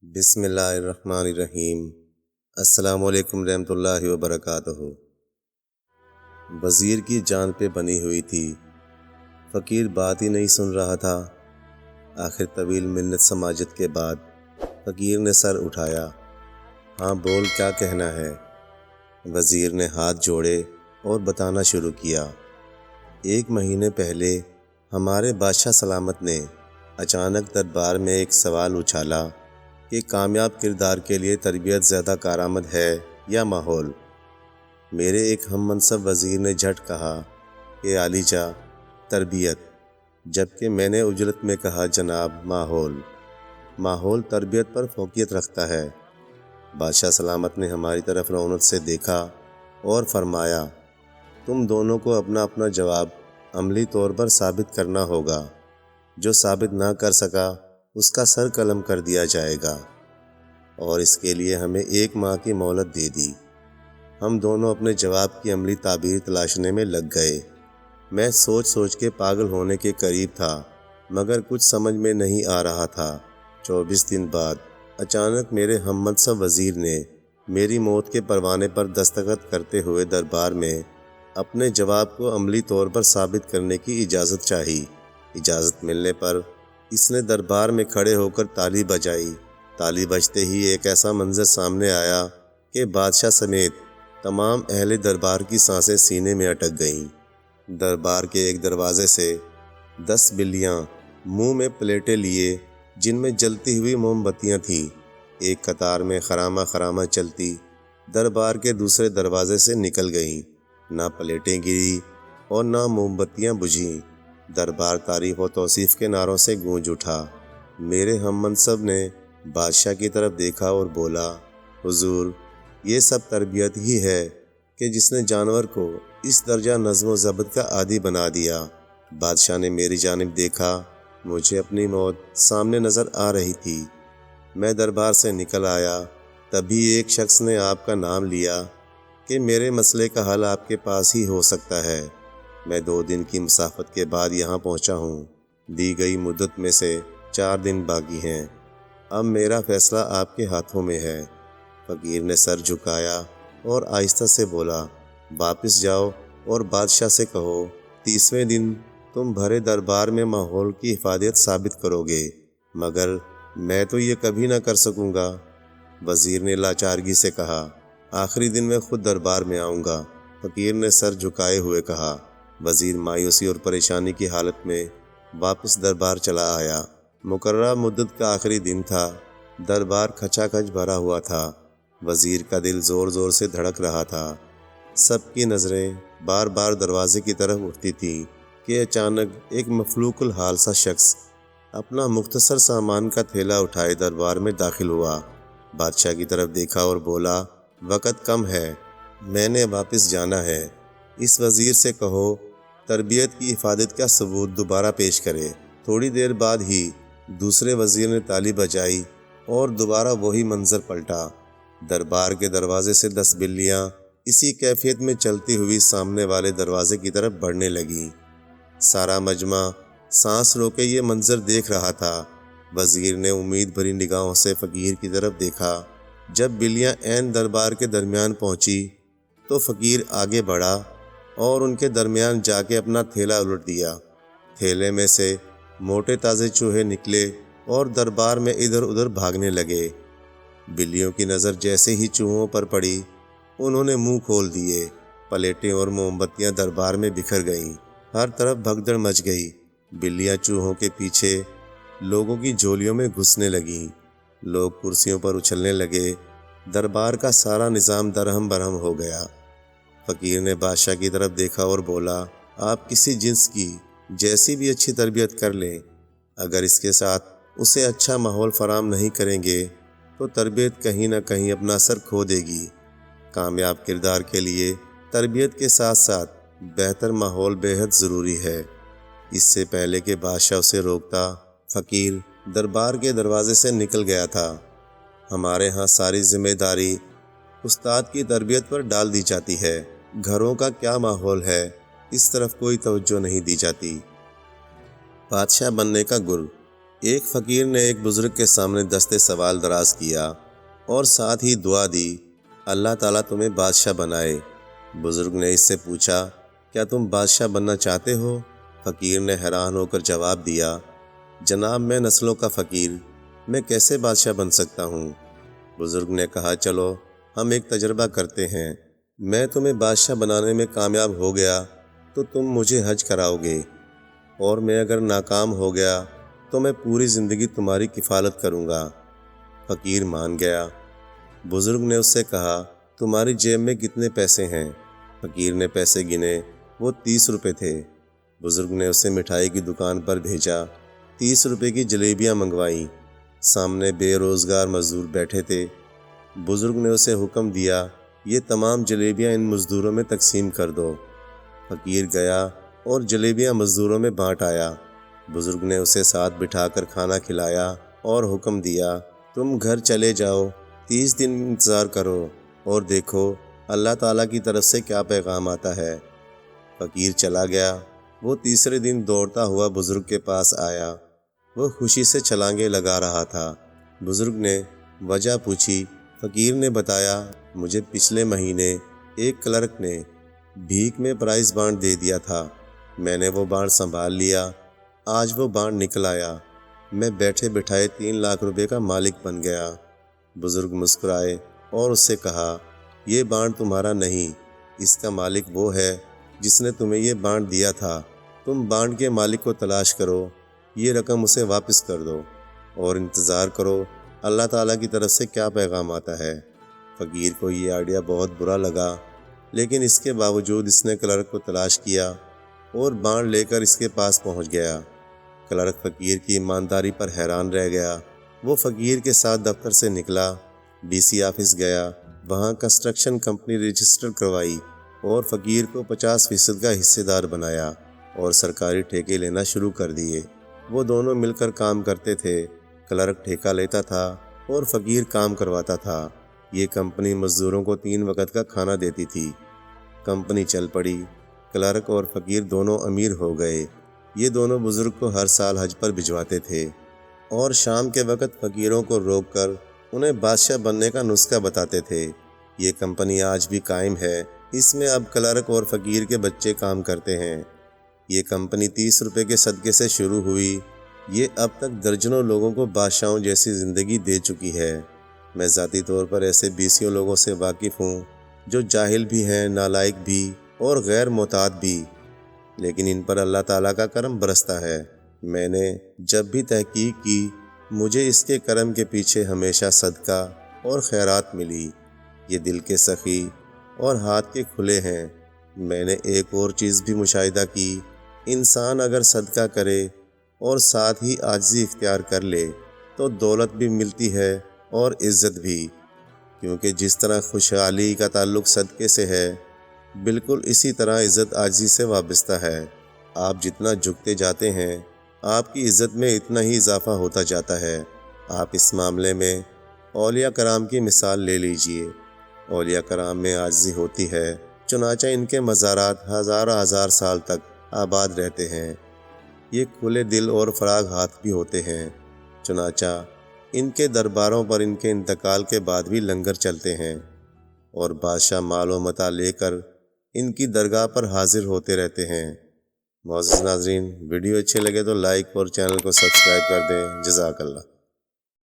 بسم اللہ الرحمن الرحیم۔ السلام علیکم رحمۃ اللہ وبرکاتہ۔ وزیر کی جان پہ بنی ہوئی تھی، فقیر بات ہی نہیں سن رہا تھا۔ آخر طویل منت سماجت کے بعد فقیر نے سر اٹھایا۔ ہاں بول، کیا کہنا ہے؟ وزیر نے ہاتھ جوڑے اور بتانا شروع کیا۔ 1 مہینے پہلے ہمارے بادشاہ سلامت نے اچانک دربار میں ایک سوال اچھالا کہ کامیاب کردار کے لیے تربیت زیادہ کارآمد ہے یا ماحول؟ میرے ایک ہم منصب وزیر نے جھٹ کہا کہ عالی جاں تربیت، جبکہ میں نے اجرت میں کہا جناب ماحول تربیت پر فوقیت رکھتا ہے۔ بادشاہ سلامت نے ہماری طرف رونق سے دیکھا اور فرمایا، تم دونوں کو اپنا اپنا جواب عملی طور پر ثابت کرنا ہوگا۔ جو ثابت نہ کر سکا اس کا سر قلم کر دیا جائے گا، اور اس کے لیے ہمیں 1 ماہ کی مہلت دے دی۔ ہم دونوں اپنے جواب کی عملی تعبیر تلاشنے میں لگ گئے۔ میں سوچ کے پاگل ہونے کے قریب تھا، مگر کچھ سمجھ میں نہیں آ رہا تھا۔ 24 دن بعد اچانک میرے ہم منصب وزیر نے میری موت کے پروانے پر دستخط کرتے ہوئے دربار میں اپنے جواب کو عملی طور پر ثابت کرنے کی اجازت چاہی۔ اجازت ملنے پر اس نے دربار میں کھڑے ہو کر تالی بجائی۔ تالی بجتے ہی ایک ایسا منظر سامنے آیا کہ بادشاہ سمیت تمام اہل دربار کی سانسیں سینے میں اٹک گئیں۔ دربار کے ایک دروازے سے 10 بلیاں منہ میں پلیٹیں لیے، جن میں جلتی ہوئی موم بتیاں تھیں، ایک قطار میں خرامہ چلتی دربار کے دوسرے دروازے سے نکل گئیں۔ نہ پلیٹیں گری اور نہ موم بتیاں بجھیں۔ دربار تعریف و توصیف کے نعروں سے گونج اٹھا۔ میرے ہم منصب نے بادشاہ کی طرف دیکھا اور بولا، حضور، یہ سب تربیت ہی ہے کہ جس نے جانور کو اس درجہ نظم و ضبط کا عادی بنا دیا۔ بادشاہ نے میری جانب دیکھا۔ مجھے اپنی موت سامنے نظر آ رہی تھی۔ میں دربار سے نکل آیا، تبھی ایک شخص نے آپ کا نام لیا کہ میرے مسئلے کا حل آپ کے پاس ہی ہو سکتا ہے۔ میں 2 دن کی مسافت کے بعد یہاں پہنچا ہوں۔ دی گئی مدت میں سے 4 دن باقی ہیں۔ اب میرا فیصلہ آپ کے ہاتھوں میں ہے۔ فقیر نے سر جھکایا اور آہستہ سے بولا، واپس جاؤ اور بادشاہ سے کہو 30ویں دن تم بھرے دربار میں ماحول کی حفاظت ثابت کرو گے، مگر میں تو یہ کبھی نہ کر سکوں گا۔ وزیر نے لاچارگی سے کہا، آخری دن میں خود دربار میں آؤں گا۔ فقیر نے سر جھکائے ہوئے کہا۔ وزیر مایوسی اور پریشانی کی حالت میں واپس دربار چلا آیا۔ مقررہ مدت کا آخری دن تھا۔ دربار کھچا کھچ بھرا ہوا تھا۔ وزیر کا دل زور سے دھڑک رہا تھا۔ سب کی نظریں بار بار دروازے کی طرف اٹھتی تھیں کہ اچانک ایک مفلوق الحال سا شخص اپنا مختصر سامان کا تھیلا اٹھائے دربار میں داخل ہوا۔ بادشاہ کی طرف دیکھا اور بولا، وقت کم ہے، میں نے واپس جانا ہے۔ اس وزیر سے کہو تربیت کی حفاظت کا ثبوت دوبارہ پیش کرے۔ تھوڑی دیر بعد ہی دوسرے وزیر نے تالی بجائی اور دوبارہ وہی منظر پلٹا۔ دربار کے دروازے سے 10 بلیاں اسی کیفیت میں چلتی ہوئی سامنے والے دروازے کی طرف بڑھنے لگیں۔ سارا مجمع سانس روکے یہ منظر دیکھ رہا تھا۔ وزیر نے امید بھری نگاہوں سے فقیر کی طرف دیکھا۔ جب بلیاں عین دربار کے درمیان پہنچی تو فقیر آگے بڑھا اور ان کے درمیان جا کے اپنا تھیلا الٹ دیا۔ تھیلے میں سے موٹے تازے چوہے نکلے اور دربار میں ادھر ادھر بھاگنے لگے۔ بلیوں کی نظر جیسے ہی چوہوں پر پڑی، انہوں نے منہ کھول دیے۔ پلیٹیں اور موم بتیاں دربار میں بکھر گئیں۔ ہر طرف بھگدڑ مچ گئی۔ بلیاں چوہوں کے پیچھے لوگوں کی جھولیوں میں گھسنے لگیں۔ لوگ کرسیوں پر اچھلنے لگے۔ دربار کا سارا نظام درہم برہم ہو گیا۔ فقیر نے بادشاہ کی طرف دیکھا اور بولا، آپ کسی جنس کی جیسی بھی اچھی تربیت کر لیں، اگر اس کے ساتھ اسے اچھا ماحول فراہم نہیں کریں گے تو تربیت کہیں نہ کہیں اپنا اثر کھو دے گی۔ کامیاب کردار کے لیے تربیت کے ساتھ ساتھ بہتر ماحول بے حد ضروری ہے۔ اس سے پہلے کہ بادشاہ اسے روکتا، فقیر دربار کے دروازے سے نکل گیا تھا۔ ہمارے ہاں ساری ذمہ داری استاد کی تربیت پر ڈال دی جاتی ہے۔ گھروں کا کیا ماحول ہے، اس طرف کوئی توجہ نہیں دی جاتی۔ بادشاہ بننے کا گر۔ ایک فقیر نے ایک بزرگ کے سامنے دستے سوال دراز کیا اور ساتھ ہی دعا دی، اللہ تعالیٰ تمہیں بادشاہ بنائے۔ بزرگ نے اس سے پوچھا، کیا تم بادشاہ بننا چاہتے ہو؟ فقیر نے حیران ہو کر جواب دیا، جناب میں نسلوں کا فقیر، میں کیسے بادشاہ بن سکتا ہوں؟ بزرگ نے کہا، چلو ہم ایک تجربہ کرتے ہیں، میں تمہیں بادشاہ بنانے میں کامیاب ہو گیا تو تم مجھے حج کراؤ گے، اور میں اگر ناکام ہو گیا تو میں پوری زندگی تمہاری کفالت کروں گا۔ فقیر مان گیا۔ بزرگ نے اس سے کہا، تمہاری جیب میں کتنے پیسے ہیں؟ فقیر نے پیسے گنے، وہ 30 روپے تھے۔ بزرگ نے اسے مٹھائی کی دکان پر بھیجا، 30 روپے کی جلیبیاں منگوائیں۔ سامنے بے روزگار مزدور بیٹھے تھے۔ بزرگ نے اسے حکم دیا، یہ تمام جلیبیاں ان مزدوروں میں تقسیم کر دو۔ فقیر گیا اور جلیبیاں مزدوروں میں بانٹ آیا۔ بزرگ نے اسے ساتھ بٹھا کر کھانا کھلایا اور حکم دیا، تم گھر چلے جاؤ، 30 دن انتظار کرو اور دیکھو اللہ تعالیٰ کی طرف سے کیا پیغام آتا ہے۔ فقیر چلا گیا۔ وہ تیسرے دن دوڑتا ہوا بزرگ کے پاس آیا۔ وہ خوشی سے چھلانگیں لگا رہا تھا۔ بزرگ نے وجہ پوچھی۔ فقیر نے بتایا، مجھے پچھلے مہینے ایک کلرک نے بھیک میں پرائز بانڈ دے دیا تھا، میں نے وہ بانڈ سنبھال لیا، آج وہ بانڈ نکل آیا، میں بیٹھے بٹھائے 3 لاکھ روپے کا مالک بن گیا۔ بزرگ مسکرائے اور اس سے کہا، یہ بانڈ تمہارا نہیں، اس کا مالک وہ ہے جس نے تمہیں یہ بانڈ دیا تھا۔ تم بانڈ کے مالک کو تلاش کرو، یہ رقم اسے واپس کر دو اور انتظار کرو اللہ تعالیٰ کی طرف سے کیا پیغام آتا ہے۔ فقیر کو یہ آئیڈیا بہت برا لگا، لیکن اس کے باوجود اس نے کلرک کو تلاش کیا اور بانڈ لے کر اس کے پاس پہنچ گیا۔ کلرک فقیر کی ایمانداری پر حیران رہ گیا۔ وہ فقیر کے ساتھ دفتر سے نکلا، ڈی سی آفس گیا، وہاں کنسٹرکشن کمپنی رجسٹر کروائی اور فقیر کو 50% کا حصے دار بنایا اور سرکاری ٹھیکے لینا شروع کر دیے۔ وہ دونوں مل کر کام کرتے تھے، کلرک ٹھیکہ لیتا تھا اور فقیر کام کرواتا تھا۔ یہ کمپنی مزدوروں کو 3 وقت کا کھانا دیتی تھی۔ کمپنی چل پڑی، کلرک اور فقیر دونوں امیر ہو گئے۔ یہ دونوں بزرگ کو ہر سال حج پر بھجواتے تھے اور شام کے وقت فقیروں کو روک کر انہیں بادشاہ بننے کا نسخہ بتاتے تھے۔ یہ کمپنی آج بھی قائم ہے، اس میں اب کلرک اور فقیر کے بچے کام کرتے ہیں۔ یہ کمپنی 30 روپے کے صدقے سے شروع ہوئی، یہ اب تک درجنوں لوگوں کو بادشاہوں جیسی زندگی دے چکی ہے۔ میں ذاتی طور پر ایسے 20 لوگوں سے واقف ہوں جو جاہل بھی ہیں، نالائق بھی اور غیر محتاط بھی، لیکن ان پر اللہ تعالیٰ کا کرم برستا ہے۔ میں نے جب بھی تحقیق کی، مجھے اس کے کرم کے پیچھے ہمیشہ صدقہ اور خیرات ملی۔ یہ دل کے سخی اور ہاتھ کے کھلے ہیں۔ میں نے ایک اور چیز بھی مشاہدہ کی، انسان اگر صدقہ کرے اور ساتھ ہی عاجزی اختیار کر لے تو دولت بھی ملتی ہے اور عزت بھی، کیونکہ جس طرح خوشحالی کا تعلق صدقے سے ہے، بالکل اسی طرح عزت عاجزی سے وابستہ ہے۔ آپ جتنا جھکتے جاتے ہیں، آپ کی عزت میں اتنا ہی اضافہ ہوتا جاتا ہے۔ آپ اس معاملے میں اولیاء کرام کی مثال لے لیجئے۔ اولیاء کرام میں عاجزی ہوتی ہے، چنانچہ ان کے مزارات ہزار سال تک آباد رہتے ہیں۔ یہ کھلے دل اور فراغ ہاتھ بھی ہوتے ہیں، چنانچہ ان کے درباروں پر ان کے انتقال کے بعد بھی لنگر چلتے ہیں اور بادشاہ مال و متاع لے کر ان کی درگاہ پر حاضر ہوتے رہتے ہیں۔ معزز ناظرین، ویڈیو اچھے لگے تو لائک اور چینل کو سبسکرائب کر دیں۔ جزاک اللہ۔